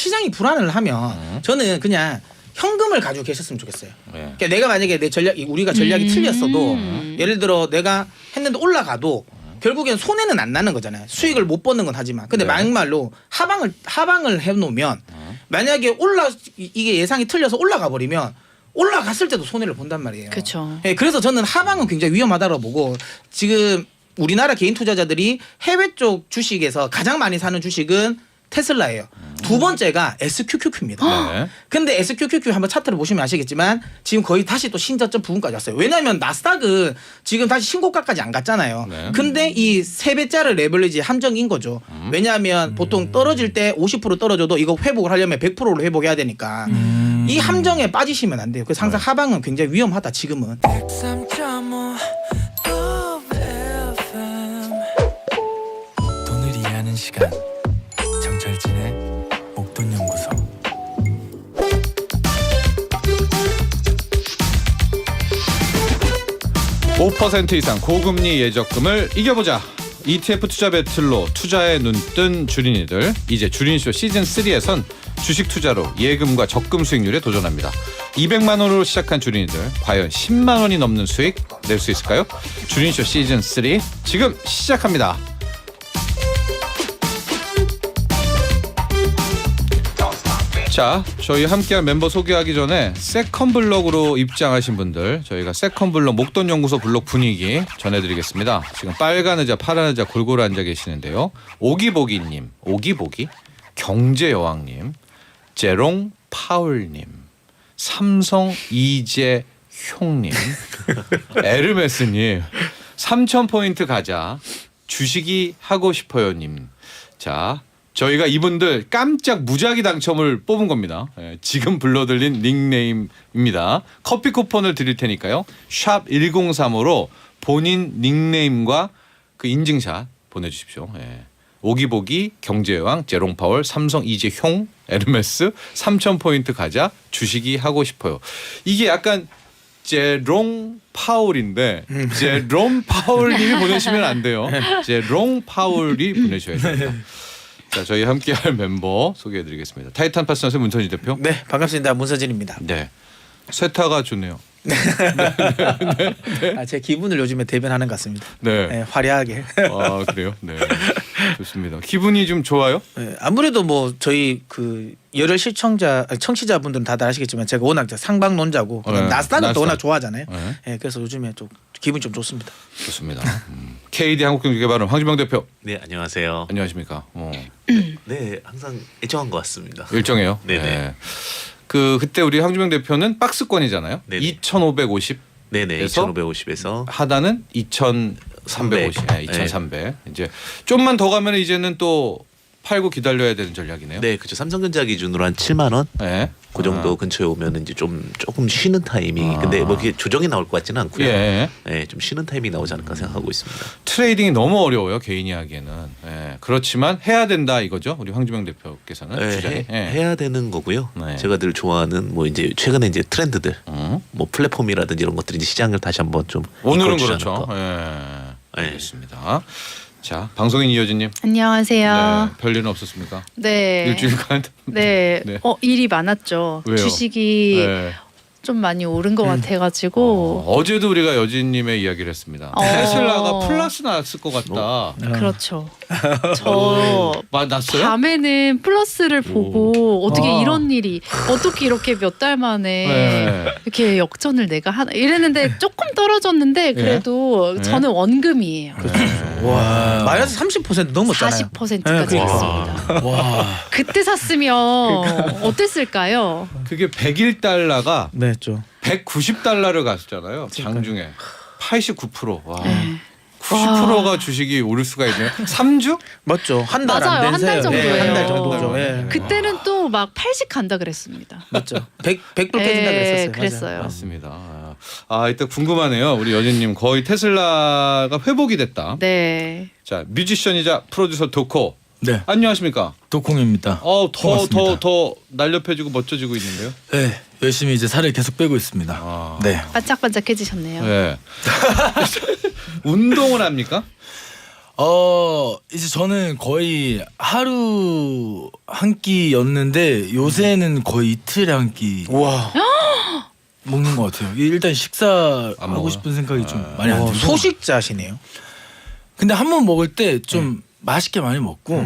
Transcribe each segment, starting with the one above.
시장이 불안을 하면 저는 그냥 현금을 가지고 계셨으면 좋겠어요. 그러니까 내가 만약에 내 전략이 우리가 전략이 틀렸어도 예를 들어 내가 했는데 올라가도 결국엔 손해는 안 나는 거잖아요. 수익을 못 버는 건 하지만. 근데 막말로 하방을 해놓으면 만약에 이게 예상이 틀려서 올라가 버리면 올라갔을 때도 손해를 본단 말이에요. 그렇죠. 예, 그래서 저는 하방은 굉장히 위험하다고 보고 지금 우리나라 개인 투자자들이 해외 쪽 주식에서 가장 많이 사는 주식은 테슬라예요. 두 번째가 SQQQ입니다. 네. 근데 SQQQ 한번 차트를 보시면 아시겠지만 지금 거의 다시 또 신저점 부분까지 왔어요. 왜냐하면 나스닥은 지금 다시 신고가까지 안 갔잖아요. 네. 근데 이 3배짜리 레버리지 함정인 거죠. 왜냐하면 보통 떨어질 때 50% 떨어져도 이거 회복을 하려면 100%로 회복해야 되니까 이 함정에 빠지시면 안 돼요. 그래서 항상 하방은 굉장히 위험하다 지금은. 103.5 돈을 이해하는 시간 정철진의 목돈연구소. (5% 이상) 고금리 예적금을 이겨보자. ETF 투자 배틀로 투자에 눈뜬 주린이들, 이제 주린쇼 시즌3에선 주식 투자로 예금과 적금 수익률에 도전합니다. 200만 원으로 시작한 주린이들, 과연 10만 원이 넘는 수익 낼 수 있을까요? 주린쇼 시즌3 지금 시작합니다. 자, 저희 함께한 멤버 소개하기 전에 세컨블럭으로 입장하신 분들, 저희가 세컨블럭 목돈연구소 블록 분위기 전해드리겠습니다. 지금 빨간 의자, 파란 의자 골고루 앉아 계시는데요. 오기보기님, 오기보기, 경제여왕님, 제롱 파울님, 삼성 이재형님, 에르메스님, 3,000포인트 가자, 주식이 하고 싶어요님. 자, 저희가 이분들 깜짝 무작위 당첨을 뽑은 겁니다. 예, 지금 불러들린 닉네임입니다. 커피 쿠폰을 드릴 테니까요. 샵 1035로 본인 닉네임과 그 인증샷 보내주십시오. 예. 오기보기, 경제여왕, 제롱파월, 삼성 이재형, 에르메스, 3,000포인트 가자, 주식이 하고 싶어요. 이게 약간 제롱 파울인데 제롬 파울님이 보내시면 안 돼요. 제롱 파울이 보내셔야 됩니다. 자, 저희 함께할 멤버 소개해드리겠습니다. 타이탄 파트너스 문선지 대표. 네, 반갑습니다. 문서진입니다. 네, 쇠타가 좋네요. 제 기분을 요즘에 대변하는 것 같습니다. 네. 네, 화려하게. 아, 그래요? 네, 좋습니다. 기분이 좀 좋아요? 네, 아무래도 뭐 저희 그 열혈 청취자분들은 다들 아시겠지만 제가 워낙 상방론자고 네, 나스닥은 또 나스닥. 워낙 좋아하잖아요. 네. 네, 그래서 요즘에 좀 기분이 좀 좋습니다. 좋습니다. KD 한국경제개발원 황주병 대표. 네, 안녕하세요. 안녕하십니까? 네, 항상 일정한 것 같습니다. 일정해요. 네네. 네. 그때 우리 황주병 대표는 박스권이잖아요. 네네. 2,550. 네네, 그래서 2,550에서 하단은 2,350. 네, 2,300. 이제 좀만 더 가면 이제는 또 팔고 기다려야 되는 전략이네요. 네, 그렇죠. 삼성전자 기준으로 한 7만 원. 네. 그 정도 근처에 오면 이제 조금 쉬는 타이밍. 근데 뭐 이렇게 조정이 나올 것 같지는 않고요. 예. 네, 좀 쉬는 타이밍 나오지 않을까 생각하고 있습니다. 트레이딩이 너무 어려워요, 개인이 하기에는. 예. 그렇지만 해야 된다 이거죠, 우리 황주병 대표께서는. 네, 주장이. 예. 해야 되는 거고요. 네. 제가 늘 좋아하는 뭐 이제 최근에 이제 트렌드들, 음. 뭐 플랫폼이라든지 이런 것들이 이제 시장을 다시 한번 좀 오늘은 이끌어주지 그렇죠. 않을까. 예. 네. 알겠습니다. 자, 방송인 이효진님. 안녕하세요. 별일은 없었습니까? 네. 일주일간. 네. 네. 일이 많았죠. 왜요? 주식이 네. 좀 많이 오른 것 같아가지고. 어제도 우리가 여진님의 이야기를 했습니다. 테슬라가 플러스 났을 것 같다. 그렇죠. 저 났어요? 밤에는 플러스를 보고 어떻게 와. 이런 일이 어떻게 이렇게 몇 달 만에 네. 이렇게 역전을 내가 하나 이랬는데 조금 떨어졌는데 그래도 네. 저는 원금이에요. 와, 마이너스 30% 넘었잖아요. 40%까지 네, 갔습니다. 와, 그때 샀으면 어땠을까요? 그게 101달러가 네, 좀. 190달러를 갔잖아요. 장중에 89%. 와. 네. 90%가 주식이 오를 수가 있네요. 3주? 맞죠. 한 달 맞아요. 안 한 된 달 새요. 정도예요. 한 달 정도죠. 예. 그때는 또 막 80 간다 그랬습니다. 맞죠. 100불 깨진다 그랬었어요. 그랬어요. 맞습니다. 일단 궁금하네요. 우리 여진님 거의 테슬라가 회복이 됐다. 네. 자, 뮤지션이자 프로듀서 도코. 네, 안녕하십니까? 도콩입니다. 고맙습니다. 더 날렵해지고 멋져지고 있는데요. 네, 열심히 이제 살을 계속 빼고 있습니다. 네, 반짝반짝해지셨네요. 네. 운동을 합니까? 이제 저는 거의 하루 한 끼였는데 요새는 거의 이틀에 한 끼 와. 먹는 것 같아요. 이게 일단 식사하고 먹어요? 싶은 생각이 좀 많이 안 들고. 소식자시네요. 근데 한 번 먹을 때 좀 맛있게 많이 먹고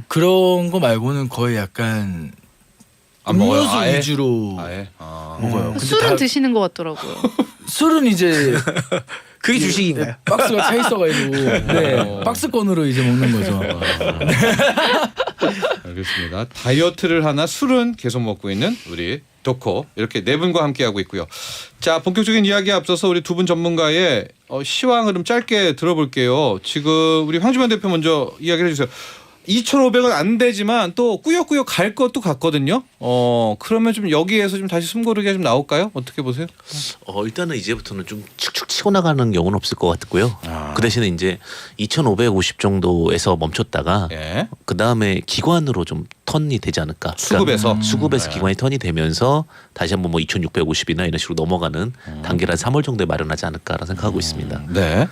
그런 거 말고는 거의 약간 안 먹어요? 음료수 아예? 위주로 아예. 먹어요. 근데 술은 다- 드시는 것 같더라고요. 술은 이제 그게 주식인가요? 박스가 차 있어가지고 네, 박스권으로 이제 먹는 거죠. 알겠습니다. 다이어트를 하나 술은 계속 먹고 있는 우리 도코 이렇게 네 분과 함께하고 있고요. 자, 본격적인 이야기에 앞서서 우리 두 분 전문가의 시황을 좀 짧게 들어볼게요. 지금 우리 황주만 대표 먼저 이야기를 해주세요. 2,500은 안 되지만 또 꾸역꾸역 갈 것도 같거든요. 그러면 좀 여기에서 좀 다시 숨고르기가 좀 나올까요? 어떻게 보세요? 일단은 이제부터는 좀 축축 치고 나가는 경우는 없을 것 같고요. 그 대신에 이제 2,550 정도에서 멈췄다가 예. 그 다음에 기관으로 좀 턴이 되지 않을까. 수급에서? 수급에서 기관이 턴이 되면서 다시 한번 뭐 2,650이나 이런 식으로 넘어가는 단계를 한 3월 정도에 마련하지 않을까라는 생각하고 있습니다. 네.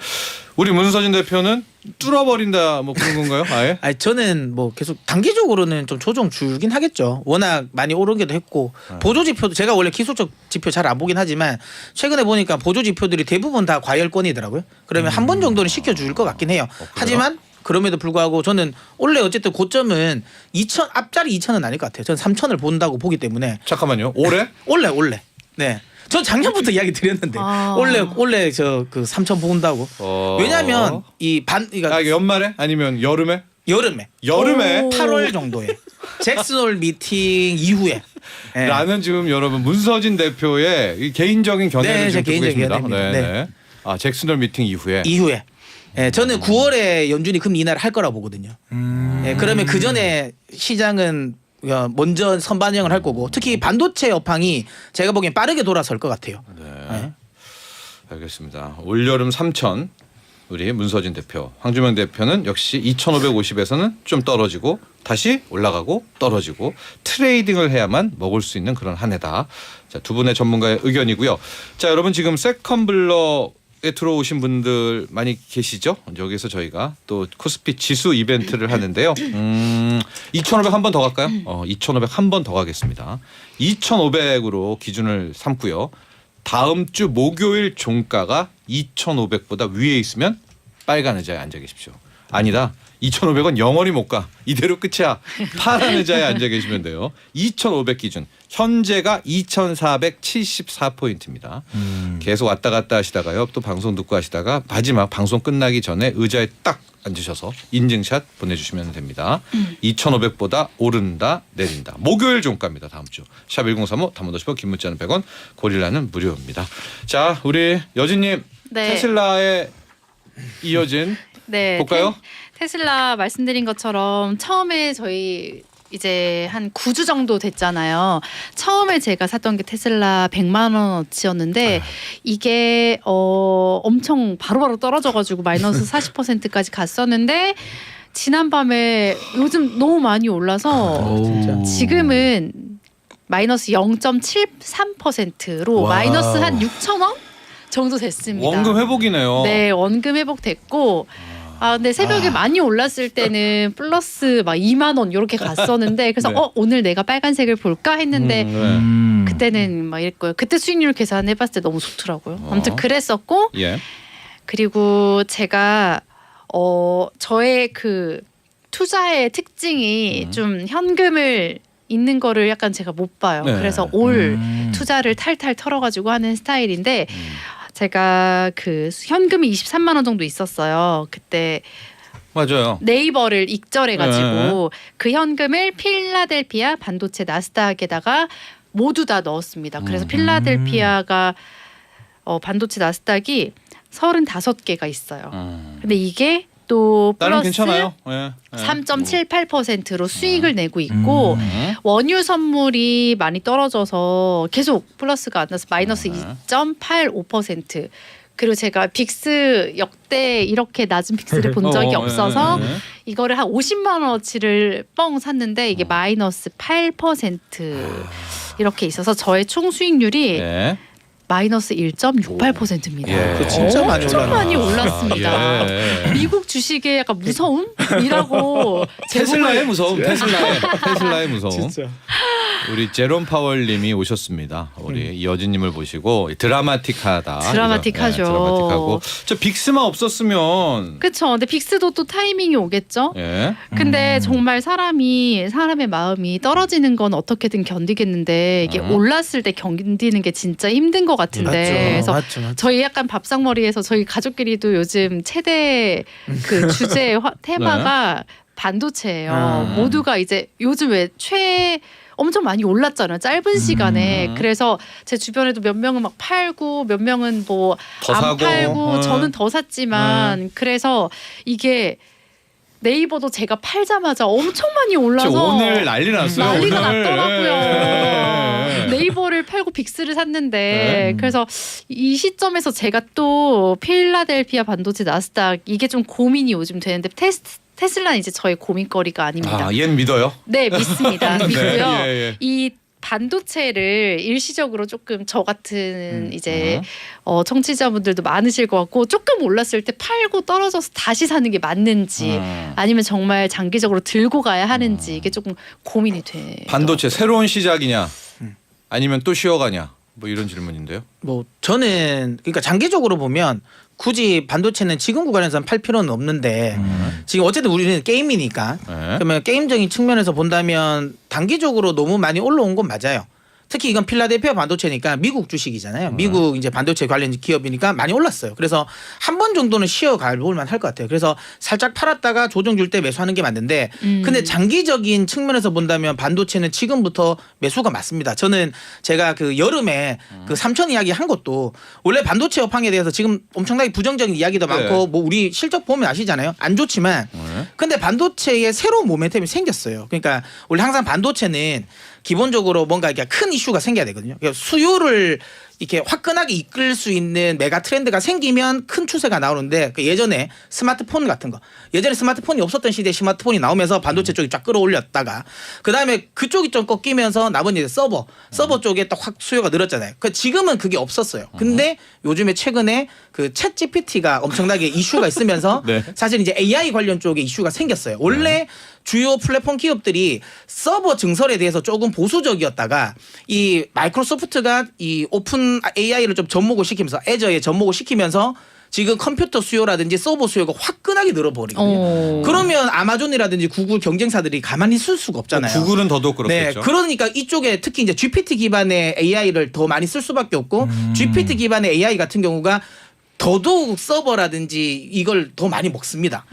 우리 문서진 대표는 뚫어버린다 뭐 그런 건가요? 아예? 아니 저는 뭐 계속 단기적으로는 좀 조정 줄긴 하겠죠. 워낙 많이 오르기도 했고 보조 지표도 제가 원래 기술적 지표 잘 안 보긴 하지만 최근에 보니까 보조 지표들이 대부분 다 과열권이더라고요. 그러면 한 번 정도는 시켜줄 것 같긴 해요. 하지만 그럼에도 불구하고 저는 원래 어쨌든 고점은 2,000 앞자리 2,000은 아닐 것 같아요. 저는 3,000을 본다고 보기 때문에 잠깐만요. 올해? 원래 네. 전 작년부터 이야기 드렸는데 아. 원래 저 그 3,000 본다고. 왜냐하면 그러니까 연말에 아니면 여름에? 여름에 여름에? 오. 8월 정도에 잭슨홀 미팅 이후에 예. 라는 지금 여러분 문서진 대표의 이 개인적인 견해를 네, 지금 제 듣고 개인적인 계십니다. 견해입니다. 네. 아 잭슨홀 미팅 이후에. 예, 저는 9월에 연준이 금리 인하를 할 거라고 보거든요. 예, 그러면 그 전에 시장은 먼저 선반영을 할 거고 특히 반도체 업황이 제가 보기엔 빠르게 돌아설 것 같아요. 네. 알겠습니다. 올여름 3,000 우리 문서진 대표, 황주명 대표는 역시 2,550에서는 좀 떨어지고 다시 올라가고 떨어지고 트레이딩을 해야만 먹을 수 있는 그런 한 해다. 자, 두 분의 전문가의 의견이고요. 자, 여러분 지금 세컨블럭에 들어오신 분들 많이 계시죠? 여기서 저희가 또 코스피 지수 이벤트를 하는데요. 2,500 한 번 더 갈까요? 2,500 한 번 더 가겠습니다. 2,500으로 기준을 삼고요. 다음 주 목요일 종가가 2,500보다 위에 있으면 빨간 의자에 앉아 계십시오. 아니다. 2,500원 영원히 못 가. 이대로 끝이야. 파란 의자에 앉아 계시면 돼요. 2,500 기준. 현재가 2,474포인트입니다. 계속 왔다 갔다 하시다가요. 또 방송 듣고 하시다가 마지막 방송 끝나기 전에 의자에 딱 앉으셔서 인증샷 보내주시면 됩니다. 2,500보다 오른다 내린다. 목요일 종가입니다. 다음 주. 샵 1035 단문 50원 긴 문자는 100원 고릴라는 무료입니다. 자 우리 여진님 네. 테슬라에 이어진 네. 볼까요? 테슬라 말씀드린 것처럼 처음에 저희 이제 한 9주 정도 됐잖아요. 처음에 제가 샀던 게 테슬라 100만 원어치였는데 이게 엄청 바로바로 떨어져가지고 마이너스 40%까지 갔었는데 지난밤에 요즘 너무 많이 올라서 지금은 마이너스 0.73%로 와우. 마이너스 한 6천 원 정도 됐습니다. 원금 회복이네요. 네, 원금 회복됐고. 근데 새벽에 많이 올랐을 때는 플러스 막 2만 원 이렇게 갔었는데 그래서 네. 오늘 내가 빨간색을 볼까 했는데 네. 그때는 막 이랬고요. 그때 수익률 계산해봤을 때 너무 좋더라고요. 아무튼 그랬었고 예. 그리고 제가 저의 그 투자의 특징이 좀 현금을 있는 거를 약간 제가 못 봐요. 네. 그래서 올 투자를 탈탈 털어가지고 하는 스타일인데 제가 그 현금이 23만 원 정도 있었어요. 그때 맞아요. 네이버를 익절해가지고 그 현금을 필라델피아 반도체 나스닥에다가 모두 다 넣었습니다. 그래서 필라델피아가 반도체 나스닥이 35개가 있어요. 근데 이게 또 나름 플러스 괜찮아요. 예. 3.78%로 수익을 내고 있고 원유 선물이 많이 떨어져서 계속 플러스가 안 나서 마이너스 2.85%. 그리고 제가 빅스 역대 이렇게 낮은 빅스를 본 적이 없어서 이거를 한 50만 원어치를 뻥 샀는데 이게 마이너스 8% 이렇게 있어서 저의 총 수익률이 예. 마이너스 1.68%입니다. 예. 그 진짜 많이 엄청 올랐네. 많이 올랐습니다. 예. 미국 주식의 약간 무서움이라고 테슬라의 무서움, 테슬라의 무서움. 진짜. 우리 제롬 파월님이 오셨습니다. 우리 이어진님을 보시고 드라마틱하다. 드라마틱하죠. 예, 드라마틱하고 저 빅스만 없었으면. 그렇죠. 근데 빅스도 또 타이밍이 오겠죠. 예. 근데 정말 사람의 마음이 떨어지는 건 어떻게든 견디겠는데 이게 올랐을 때 견디는 게 진짜 힘든 것 같은데. 그래서 맞죠. 저희 약간 밥상머리에서 저희 가족끼리도 요즘 최대 그 주제 테마가 반도체예요. 모두가 이제 요즘 엄청 많이 올랐잖아요. 짧은 시간에. 그래서 제 주변에도 몇 명은 막 팔고 몇 명은 뭐 더 안 사고. 팔고 저는 더 샀지만 그래서 이게 네이버도 제가 팔자마자 엄청 많이 올라서 진짜 오늘 난리 났어요. 난리가 오늘. 났더라고요. 예. 네이버를 팔고 빅스를 샀는데 그래서 이 시점에서 제가 또 필라델피아 반도체 나스닥 이게 좀 고민이 요즘 되는데 테슬라는 이제 저의 고민거리가 아닙니다. 아, 얜 믿어요? 네, 믿습니다. 믿고요. 예, 예. 이 반도체를 일시적으로 조금 저 같은 이제 청취자분들도 많으실 것 같고 조금 올랐을 때 팔고 떨어져서 다시 사는 게 맞는지 아니면 정말 장기적으로 들고 가야 하는지 이게 조금 고민이 돼. 반도체 새로운 시작이냐? 아니면 또 쉬어가냐? 뭐 이런 질문인데요. 뭐 저는 그러니까 장기적으로 보면 굳이 반도체는 지금 구간에서는 팔 필요는 없는데 지금 어쨌든 우리는 게임이니까 그러면 게임적인 측면에서 본다면 단기적으로 너무 많이 올라온 건 맞아요. 특히 이건 필라델피아 반도체니까 미국 주식이잖아요. 미국 이제 반도체 관련 기업이니까 많이 올랐어요. 그래서 한 번 정도는 쉬어갈 볼만 할 것 같아요. 그래서 살짝 팔았다가 조정 줄 때 매수하는 게 맞는데 근데 장기적인 측면에서 본다면 반도체는 지금부터 매수가 맞습니다. 저는 제가 그 여름에 그 삼천 이야기 한 것도 원래 반도체 업황에 대해서 지금 엄청나게 부정적인 이야기도 네. 많고 뭐 우리 실적 보면 아시잖아요. 안 좋지만 근데 반도체에 새로운 모멘텀이 생겼어요. 그러니까 원래 항상 반도체는 기본적으로 뭔가 이렇게 큰 이슈가 생겨야 되거든요. 그러니까 수요를 이렇게 화끈하게 이끌 수 있는 메가 트렌드가 생기면 큰 추세가 나오는데 그 예전에 스마트폰 같은 거 예전에 스마트폰이 없었던 시대에 스마트폰이 나오면서 반도체 쪽이 쫙 끌어올렸다가 그다음에 그쪽이 좀 꺾이면서 나머지 이제 서버 쪽에 딱 확 수요가 늘었잖아요. 그 지금은 그게 없었어요. 근데 요즘에 최근에 그 챗 GPT가 엄청나게 이슈가 있으면서 네. 사실 이제 AI 관련 쪽에 이슈가 생겼어요. 원래 주요 플랫폼 기업들이 서버 증설에 대해서 조금 보수적이었다가 이 마이크로소프트가 이 오픈 AI를 좀 접목을 시키면서 애저에 접목을 시키면서 지금 컴퓨터 수요라든지 서버 수요가 화끈하게 늘어버리거든요. 그러면 아마존이라든지 구글 경쟁사들이 가만히 있을 수가 없잖아요. 구글은 더더욱 그렇겠죠. 네, 그러니까 이쪽에 특히 이제 GPT 기반의 AI를 더 많이 쓸 수밖에 없고 GPT 기반의 AI 같은 경우가 더더욱 서버라든지 이걸 더 많이 먹습니다.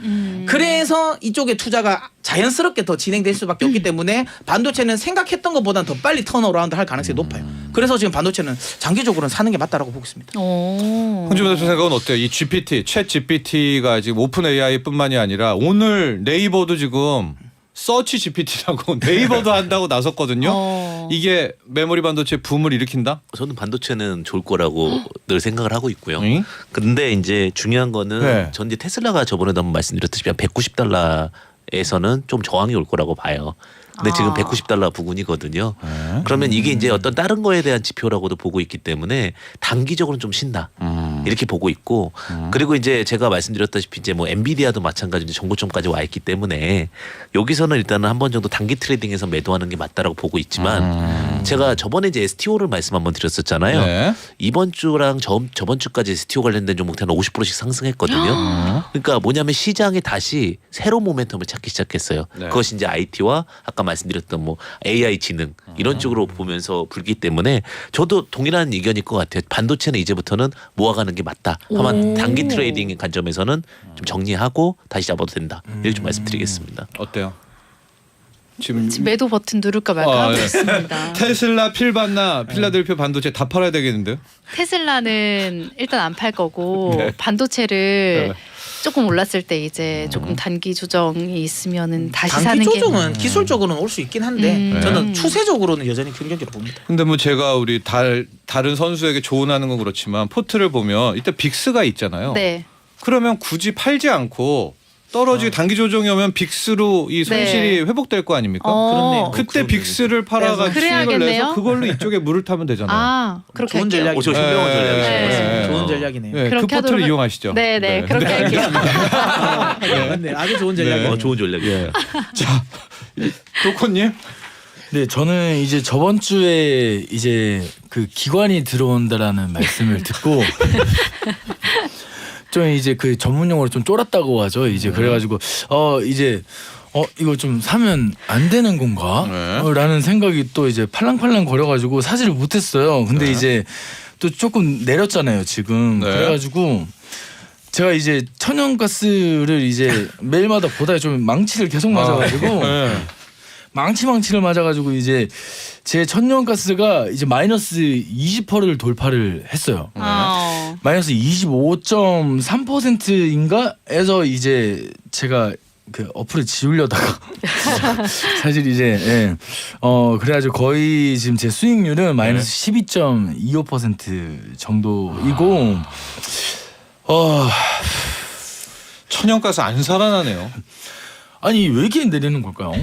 그래서 이쪽에 투자가 자연스럽게 더 진행될 수밖에 없기 때문에 반도체는 생각했던 것보다는 더 빨리 턴어라운드 할 가능성이 높아요. 그래서 지금 반도체는 장기적으로는 사는 게 맞다라고 보고 있습니다. 홍준표 대표 생각은 어때요? 이 GPT, 챗 GPT가 지금 오픈 AI뿐만이 아니라 오늘 네이버도 지금 서치 GPT라고 네이버도 한다고 나섰거든요. 이게 메모리 반도체 붐을 일으킨다? 저는 반도체는 좋을 거라고 늘 생각을 하고 있고요. 응? 근데 이제 중요한 거는 네. 전 이제 테슬라가 저번에도 한번 말씀드렸듯이 한 190달러에서는 좀 저항이 올 거라고 봐요. 근데 지금 190달러 부근이거든요. 그러면 이게 이제 어떤 다른 거에 대한 지표라고도 보고 있기 때문에 단기적으로는 좀 쉰다. 이렇게 보고 있고 그리고 이제 제가 말씀드렸다시피 이제 뭐 엔비디아도 마찬가지로 정고점까지 와 있기 때문에 여기서는 일단은 한 번 정도 단기 트레이딩에서 매도하는 게 맞다라고 보고 있지만 제가 저번에 이제 STO를 말씀 한번 드렸었잖아요. 네. 이번 주랑 저번 주까지 STO 관련된 종목들 한 50%씩 상승했거든요. 그러니까 뭐냐면 시장이 다시 새로운 모멘텀을 찾기 시작했어요. 네. 그것이 이제 IT와 아까 말씀드렸던 뭐 AI 지능 이런 쪽으로 보면서 불기 때문에 저도 동일한 의견일 것 같아요. 반도체는 이제부터는 모아가는 게 맞다. 다만 단기 트레이딩 관점에서는 좀 정리하고 다시 잡아도 된다. 이렇게 좀 말씀드리겠습니다. 어때요? 지금 매도 버튼 누를까 말까 하고 네. 있습니다. 테슬라, 필반나, 필라델피아 반도체 다 팔아야 되겠는데요? 테슬라는 일단 안 팔 거고 반도체를 조금 올랐을 때 이제 조금 단기 조정이 있으면은 다시 단기 사는 게 조정은 기술적으로는 올 수 있긴 한데 저는 추세적으로는 여전히 긍정적으로 봅니다. 근데 뭐 제가 우리 다른 선수에게 조언하는 건 그렇지만 포트를 보면 일단 빅스가 있잖아요. 네. 그러면 굳이 팔지 않고 떨어지게 단기 조정이 오면 빅스로 이 손실이 네. 회복될 거 아닙니까? 그렇네요. 그때 그러네. 빅스를 팔아가지고 수익을 그래야겠네요. 내서 그걸로 이쪽에 물을 타면 되잖아요. 아 그렇게 좋은 할게요. 전략이죠. 저 신병원 네. 전략이신 네. 것 같습니다. 좋은 전략이네요. 네, 그 그렇게 포트를 하도록- 이용하시죠. 네네 그렇게 할게요. 맞네. 아주 좋은 전략이네요. 좋은 전략이에요. 예. 자, 도코님. 네, 저는 이제 저번 주에 이제 그 기관이 들어온다라는 말씀을 듣고 좀 이제 그 전문 용어로 좀 쫄았다고 하죠. 이제 그래가지고 이제 이거 좀 사면 안 되는 건가? 네. 라는 생각이 또 이제 팔랑팔랑 거려가지고 사지를 못했어요. 근데 네. 이제 또 조금 내렸잖아요 지금. 네. 그래가지고 제가 이제 천연가스를 이제 매일마다 보다가 좀 망치를 계속 맞아가지고 네. 망치를 맞아가지고 이제 제 천연가스가 이제 마이너스 20%를 돌파를 했어요. 마이너스 25.3%인가 해서 이제 제가 그 어플을 지우려다가 사실 이제 그래가지고 거의 지금 제 수익률은 마이너스 12.25% 정도이고 천연가스 안 살아나네요. 아니 왜 이렇게 내리는 걸까요?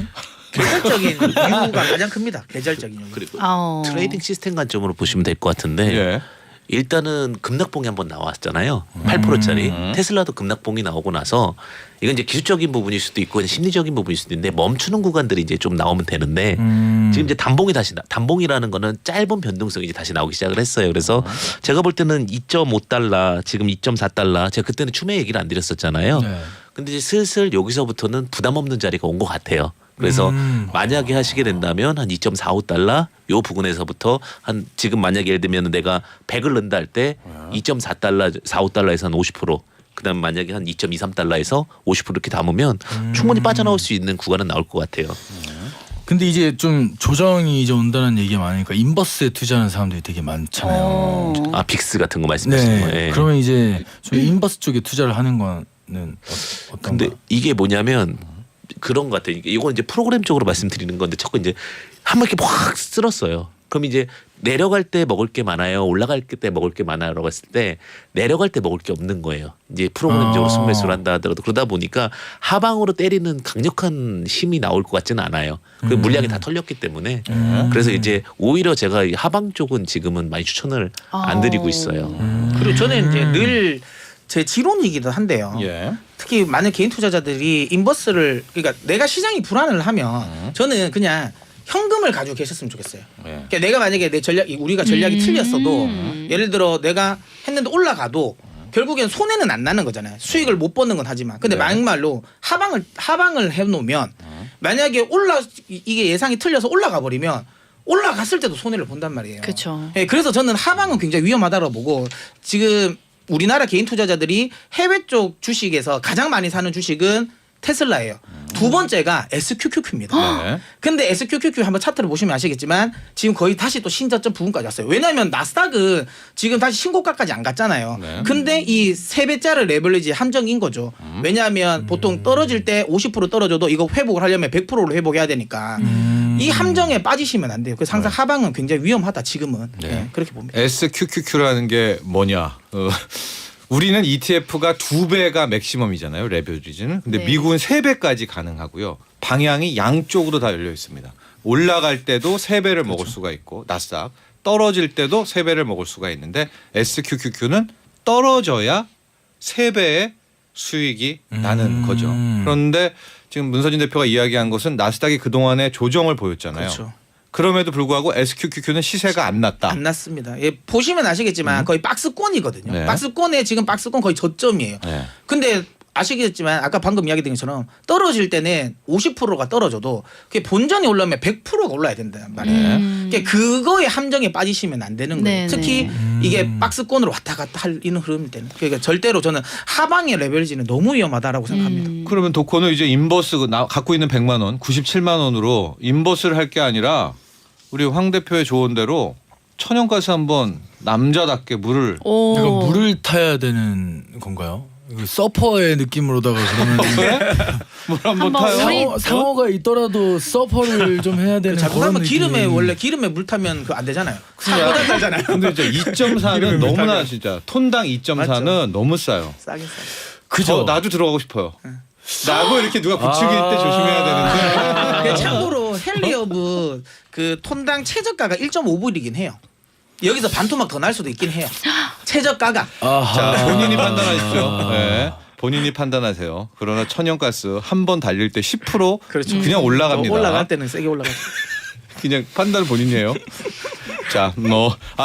계절적인 이유가 가장 큽니다. 계절적인 이유. 그리고 어. 트레이딩 시스템 관점으로 보시면 될 것 같은데 예. 일단은 급락봉이 한번 나왔잖아요. 8%짜리 테슬라도 급락봉이 나오고 나서 이건 이제 기술적인 부분일 수도 있고 심리적인 부분일 수도 있는데 멈추는 구간들이 이제 좀 나오면 되는데 지금 이제 단봉이라는 거는 짧은 변동성이 이제 다시 나오기 시작을 했어요. 그래서 제가 볼 때는 2.5달러 지금 2.4달러 제가 그때는 추매 얘기를 안 드렸었잖아요. 네. 근데 이제 슬슬 여기서부터는 부담 없는 자리가 온 것 같아요. 그래서 만약에 하시게 된다면 한 2.45달러 요 부근에서부터 한 지금 만약에 예를 들면 내가 100을 넣는다 할 때 2.4달러 45달러에서 한 50% 그다음 만약에 한 2.23달러에서 50% 이렇게 담으면 충분히 빠져나올 수 있는 구간은 나올 것 같아요. 근데 이제 좀 조정이 이제 온다는 얘기가 많으니까 인버스에 투자하는 사람들이 되게 많잖아요. 아 빅스 같은 거 말씀하시는 거예요. 네. 그러면 이제 좀 인버스 쪽에 투자를 하는 거는 어떤가? 근데 이게 뭐냐면 그런 것 같아요. 이건 이제 프로그램적으로 말씀드리는 건데 자꾸 이제 한 번 이렇게 확 쓸었어요. 그럼 이제 내려갈 때 먹을 게 많아요. 올라갈 때 먹을 게 많아요라고 했을 때 내려갈 때 먹을 게 없는 거예요. 이제 프로그램적으로 순매수를 한다 하더라도 그러다 보니까 하방으로 때리는 강력한 힘이 나올 것 같지는 않아요. 그 물량이 다 털렸기 때문에 그래서 이제 오히려 제가 이 하방 쪽은 지금은 많이 추천을 안 드리고 있어요. 그리고 저는 이제 늘 제 지론이기도 한데요. 예. 특히 많은 개인 투자자들이 인버스를 그러니까 내가 시장이 불안을 하면 저는 그냥 현금을 가지고 계셨으면 좋겠어요. 그러니까 내가 만약에 내 전략 우리가 전략이 틀렸어도 예를 들어 내가 했는데 올라가도 결국엔 손해는 안 나는 거잖아요. 수익을 못 버는 건 하지만 근데 막말로 하방을 해놓으면 만약에 이게 예상이 틀려서 올라가 버리면 올라갔을 때도 손해를 본단 말이에요. 그렇죠. 예, 그래서 저는 하방은 굉장히 위험하다고 보고 지금 우리나라 개인 투자자들이 해외 쪽 주식에서 가장 많이 사는 주식은 테슬라예요. 두 번째가 SQQQ입니다. 네. 근데 SQQQ 한번 차트를 보시면 아시겠지만 지금 거의 다시 또 신저점 부근까지 왔어요. 왜냐하면 나스닥은 지금 다시 신고가까지 안 갔잖아요. 네. 근데 이 3배짜리 레버리지 함정인 거죠. 왜냐하면 보통 떨어질 때 50% 떨어져도 이거 회복을 하려면 100%로 회복해야 되니까 이 함정에 빠지시면 안 돼요. 그래서 항상 하방은 굉장히 위험하다 지금은. 네, 그렇게 봅니다. SQQQ라는 게 뭐냐? 우리는 ETF가 2배가 맥시멈이잖아요. 레버리지는. 근데 네. 미국은 3배까지 가능하고요. 방향이 양쪽으로 다 열려 있습니다. 올라갈 때도 3배를 먹을 수가 있고 나스닥 떨어질 때도 3배를 먹을 수가 있는데 SQQQ는 떨어져야 3배의 수익이 나는 거죠. 그런데 지금 문서진 대표가 이야기한 것은 나스닥이 그동안에 조정을 보였잖아요. 그렇죠. 그럼에도 불구하고 SQQQ는 시세가 안 났다. 안 났습니다. 예, 보시면 아시겠지만 거의 박스권이거든요. 네. 박스권에 지금 박스권 거의 저점이에요. 네. 근데 아시겠지만 아까 방금 이야기드린 것처럼 떨어질 때는 50%가 떨어져도 그게 본전이 올라오면 100%가 올라야 된단 말이에요. 그러니까 그거에 함정에 빠지시면 안 되는 거예요. 네네. 특히 이게 박스권으로 왔다 갔다 하는 흐름일 때는 그러니까 절대로 저는 하방의 레벨지는 너무 위험하다라고 생각합니다. 그러면 도코는 이제 인버스 갖고 있는 100만 원, 97만 원으로 인버스를 할 게 아니라 우리 황 대표의 조언대로 천연가스 한번 남자답게 물을 오. 내가 물을 타야 되는 건가요? 이거 서퍼의 느낌으로다가 그러면 물 한번 한번 타요. 우리- 상어가 있더라도 서퍼를 좀 해야 되는 잘못하면 그런 기름에 느낌이. 원래 기름에 물 타면 그 안 되잖아요. 사고 달잖아요. 근데 이제 2.4는 너무나 진짜 톤당 2.4는 너무 싸요. 싸긴 싸. 그죠? 나도 들어가고 싶어요. 라고 이렇게 누가 붙이기 때 조심해야 되는데. 참고로 헨리어브 그 톤당 최저가가 1.5불이긴 해요. 여기서 반토막 더 날 수도 있긴 해요. 최저가가. 자, 본인이 판단하십시오. 네. 본인이 판단하세요. 그러나 천연가스 한 번 달릴 때 10% 그렇죠. 그냥 올라갑니다. 올라갈 때는 세게 올라가죠. 그냥 판단은 본인이에요. 자,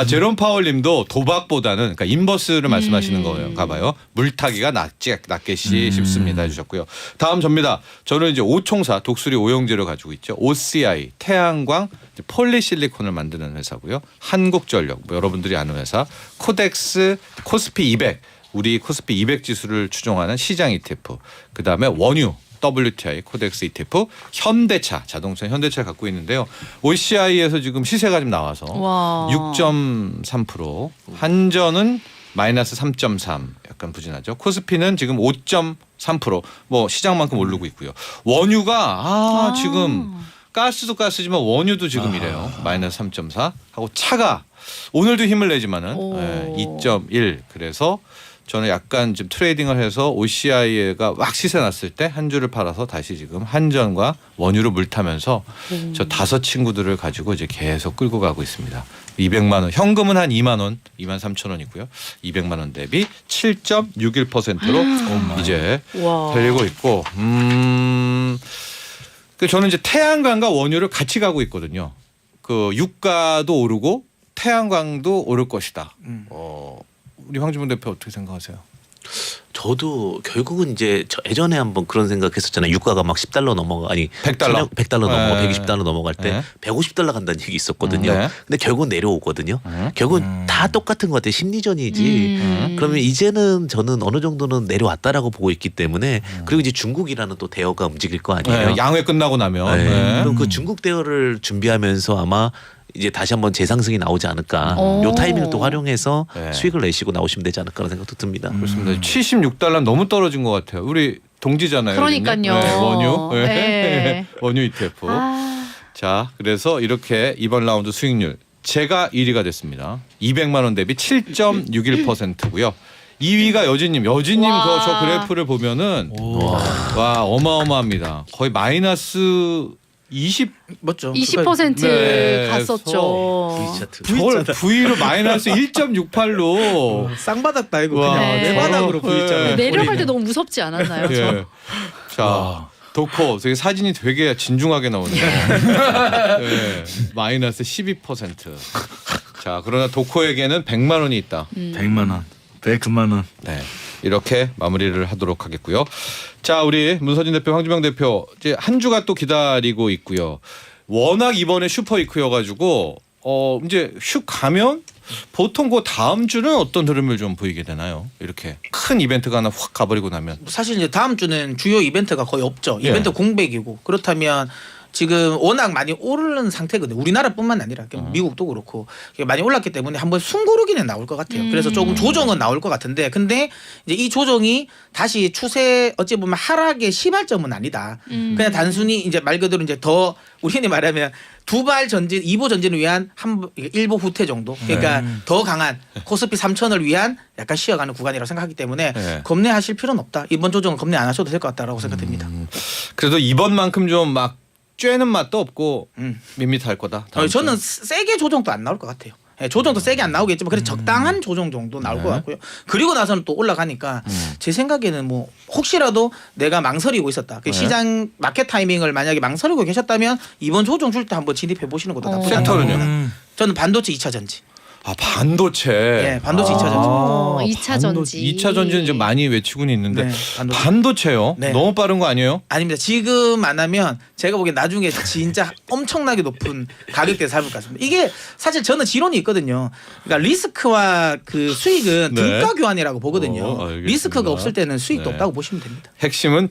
제롬 파월님도 도박보다는 그러니까 인버스를 말씀하시는 거가 봐요. 물타기가 낫게 싶습니다 해주셨고요. 다음 접니다. 저는 이제 오총사 독수리 오용제를 가지고 있죠. OCI 태양광 폴리실리콘을 만드는 회사고요. 한국전력 여러분들이 아는 회사. 코덱스 코스피 200 우리 코스피 200 지수를 추종하는 시장 ETF. 그 다음에 원유. WTI 코덱스 ETF 현대차 자동차 현대차를 갖고 있는데요. OCI에서 지금 시세가 좀 나와서 와. 6.3% 한전은 마이너스 3.3 약간 부진하죠. 코스피는 지금 5.3% 뭐 시장만큼 오르고 있고요. 원유가 지금 가스도 가스지만 원유도 지금 이래요. 마이너스 3.4 하고 차가 오늘도 힘을 내지만은 2.1 그래서 저는 약간 좀 트레이딩을 해서 OCI가 막 시세 났을 때 한 주를 팔아서 다시 지금 한전과 원유로 물타면서 저 5 친구들을 가지고 이제 계속 끌고 가고 있습니다. 200만 원 현금은 한 2만 원, 2만 3천 원이고요. 200만 원 대비 7.61%로 이제 와. 달리고 있고 그 저는 이제 태양광과 원유를 같이 가고 있거든요. 그 유가도 오르고 태양광도 오를 것이다. 우리 황주문 대표 어떻게 생각하세요? 저도 결국은 이제 저 예전에 한번 그런 생각했었잖아요. 유가가 막 10달러 넘어가 아니 100달러 100달러 넘어가 네. 120달러 넘어갈 때 네. 150달러 간다는 얘기 있었거든요. 네. 근데 결국은 내려오거든요. 결국은 다 똑같은 것 같아요. 심리전이지. 그러면 이제는 저는 어느 정도는 내려왔다라고 보고 있기 때문에 그리고 이제 중국이라는 또 대어가 움직일 거 아니에요. 네, 양회 끝나고 나면 네. 네. 그럼 그 중국 대어를 준비하면서 아마 이제 다시 한번 재상승이 나오지 않을까. 오. 요 타이밍을 또 활용해서 네. 수익을 내시고 나오시면 되지 않을까라는 생각도 듭니다. 그렇습니다. 76달러 너무 떨어진 것 같아요. 우리 동지잖아요. 그러니까요. 여기는. 네, 원유 네. 원유 ETF. 아. 자, 그래서 이렇게 이번 라운드 수익률 제가 1위가 됐습니다. 200만 원 대비 7.61%고요. 2위가 여진님. 여진님 와. 저 그래프를 보면은 와 어마어마합니다. 거의 마이너스 20 맞죠? 20% 네. 갔었죠. V차트. 저걸 V로 마이너스 1.68로 쌍바닥 달고 와. 그냥 네. 내바닥으로 부딪잖아요. 네. 내려갈 때 너무 무섭지 않았나요? 예. 자, 도코 되게 사진이 되게 진중하게 나오네요. 네, 마이너스 12%. 자, 그러나 도코에게는 100만 원이 있다. 100만 원, 100만 원. 네. 이렇게 마무리를 하도록 하겠고요. 자, 우리 문서진 대표, 황주명 대표 이제 한 주가 또 기다리고 있고요. 워낙 이번에 슈퍼위크여가지고 이제 슉 가면 보통 그 다음 주는 어떤 흐름을 좀 보이게 되나요? 이렇게 큰 이벤트가 하나 확 가버리고 나면. 사실 이제 다음 주는 주요 이벤트가 거의 없죠. 예. 이벤트 공백이고 그렇다면 지금 워낙 많이 오르는 상태거든요. 우리나라뿐만 아니라 미국도 그렇고 많이 올랐기 때문에 한번 숨고르기는 나올 것 같아요. 그래서 조금 조정은 나올 것 같은데 근데 이제 이 조정이 다시 추세 어찌 보면 하락의 시발점은 아니다. 그냥 단순히 이제 말 그대로 이제 더 우리 흔히 말하면 두발 전진, 2보 전진을 위한 1보 후퇴 정도. 그러니까 더 강한 코스피 3,000을 위한 약간 쉬어가는 구간이라고 생각하기 때문에 네. 겁내하실 필요는 없다. 이번 조정은 겁내 안 하셔도 될 것 같다라고 생각됩니다. 그래도 이번만큼 좀 막 쬐는 맛도 없고 밋밋할 거다. 다음 저는 주는. 세게 조정도 안 나올 것 같아요. 예, 조정도 세게 안 나오겠지만 그래 적당한 조정 정도 나올 것 같고요. 그리고 나서는 또 올라가니까 제 생각에는 뭐 혹시라도 내가 망설이고 있었다. 그 시장 마켓 타이밍을 만약에 망설이고 계셨다면 이번 조정 줄 때 한번 진입해 보시는 것도 나쁘지 않다고 섹터는요? 봅니다. 저는 반도체 2차 전지. 아 반도체. 예, 반도체 2차 전지. 2차 전지. 2차 전지는 좀 많이 외치고는 있는데 네, 반도체. 반도체요? 네. 너무 빠른 거 아니에요? 아닙니다. 지금 안 하면 제가 보기엔 나중에 진짜 엄청나게 높은 가격대에 살것 같습니다. 이게 사실 저는 지론이 있거든요. 그러니까 리스크와 그 수익은 네. 등가 교환이라고 보거든요. 알겠습니다. 리스크가 없을 때는 수익도 네. 없다고 보시면 됩니다. 핵심은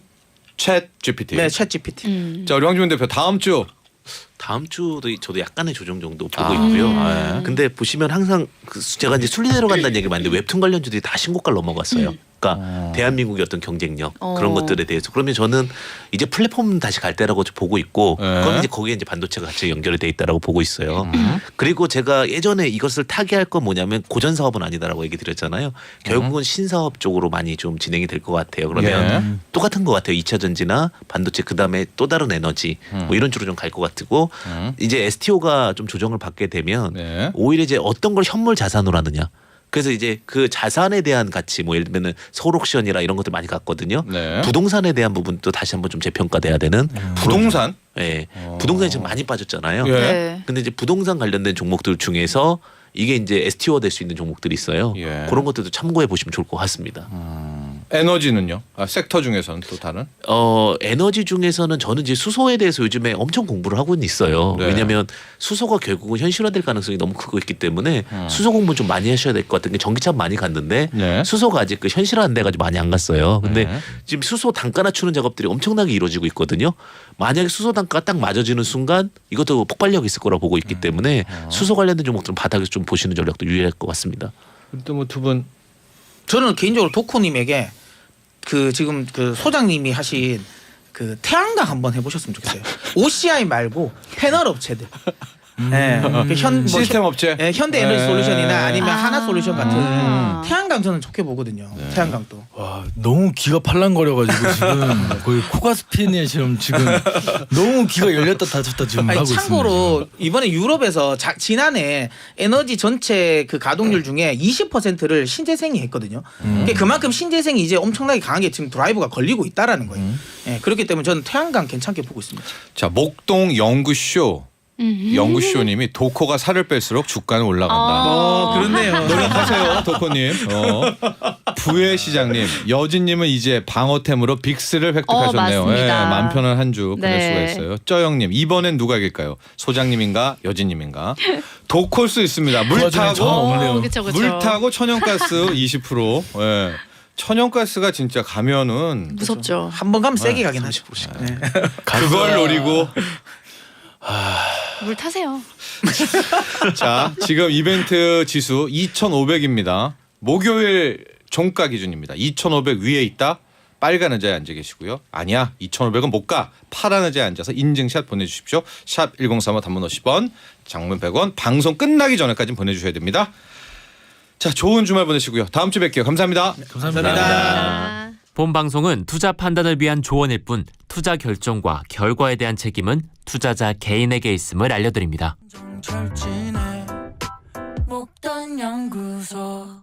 챗 GPT. 네, 챗 GPT. 자, 우리 황주문 대표 다음 주 다음 주도 저도 약간의 조정 정도 보고 있고요. 근데 보시면 항상 제가 이제 순리대로 간다는 얘기 많은데 웹툰 관련주들이 다 신고가를 넘어갔어요. 주가, 대한민국의 어떤 경쟁력 그런 것들에 대해서 그러면 저는 이제 플랫폼 다시 갈 때라고 보고 있고 그럼 이제 거기에 이제 반도체가 같이 연결이 돼 있다라고 보고 있어요. 그리고 제가 예전에 이것을 타개할 건 뭐냐면 고전 사업은 아니다라고 얘기 드렸잖아요. 결국은 신사업 쪽으로 많이 좀 진행이 될 것 같아요. 그러면 똑같은 것 같아요. 2차 전지나 반도체 그다음에 또 다른 에너지 뭐 이런 쪽으로 좀 갈 것 같고 이제 STO가 좀 조정을 받게 되면 오히려 이제 어떤 걸 현물 자산으로 하느냐. 그래서 이제 그 자산에 대한 가치 뭐 예를 들면은 서울옥션이라 이런 것들 많이 갔거든요. 부동산에 대한 부분도 다시 한번 좀 재평가돼야 되는 부동산? 네. 부동산이 지금 많이 빠졌잖아요. 네. 근데 이제 부동산 관련된 종목들 중에서 이게 이제 STO가 될 수 있는 종목들이 있어요. 그런 것들도 참고해 보시면 좋을 것 같습니다. 에너지는요? 섹터 중에서는 또 다른? 에너지 중에서는 저는 이제 수소에 대해서 요즘에 엄청 공부를 하고는 있어요. 네. 왜냐하면 수소가 결국은 현실화될 가능성이 너무 크고 있기 때문에 수소 공부 좀 많이 하셔야 될 것 같은 게 전기차 많이 갔는데 수소가 아직 그 현실화 안 돼가지고 많이 안 갔어요. 근데 지금 수소 단가 낮추는 작업들이 엄청나게 이루어지고 있거든요. 만약에 수소 단가가 딱 맞아지는 순간 이것도 폭발력이 있을 거라고 보고 있기 때문에 수소 관련된 종목들은 바닥에서 좀 보시는 전략도 유리할 것 같습니다. 또 뭐 두 분 저는 개인적으로 도코님에게 그 지금 그 소장님이 하신 그 태양광 한번 해보셨으면 좋겠어요. OCI 말고 패널 업체들. 네. 시스템 업체? 네, 현대 에너지 솔루션이나 아니면 아. 하나 솔루션 같은 태양광 저는 좋게 보거든요. 태양광도. 와 너무 귀가 팔랑거려가지고 지금 거의 코가 스피니 지금 너무 귀가 열렸다 닫혔다 지금 아니, 하고 있습니다. 참고로 이번에 유럽에서 지난해 에너지 전체 그 가동률 중에 20%를 신재생이 했거든요. 그러니까 그만큼 신재생이 이제 엄청나게 강하게 지금 드라이브가 걸리고 있다라는 거예요. 네, 그렇기 때문에 저는 태양광 괜찮게 보고 있습니다. 자 목동 연구쇼 연구쇼님이 도코가 살을 뺄수록 주가는 올라간다. 그렇네요. 노력하세요, 도코님. 부의 시장님, 여진님은 이제 방어템으로 빅스를 획득하셨네요. 맞습니다. 맘 편한 한 주 보낼 네. 수가 있어요. 쩌영님, 이번엔 누가 이길까요? 소장님인가, 여진님인가? 도코일 수 있습니다. 물 도와주는 저 타고 없네요. 그쵸. 물 타고 천연가스 20%. 예. 천연가스가 진짜 가면은 무섭죠. 한 번 가면 세게 가긴 하죠. 네. 그걸 노리고. 물 타세요. 자, 지금 이벤트 지수 2,500입니다. 목요일 종가 기준입니다. 2,500 위에 있다. 빨간 의자에 앉아 계시고요. 아니야, 2,500은 못 가. 파란 의자에 앉아서 인증샷 보내주십시오. 샵 1035 단문 50원, 장문 100원. 방송 끝나기 전에까지 보내주셔야 됩니다. 자, 좋은 주말 보내시고요. 다음 주에 뵐게요. 감사합니다. 감사합니다. 본 방송은 투자 판단을 위한 조언일 뿐 투자 결정과 결과에 대한 책임은 투자자 개인에게 있음을 알려드립니다. 정철진의 목돈 연구소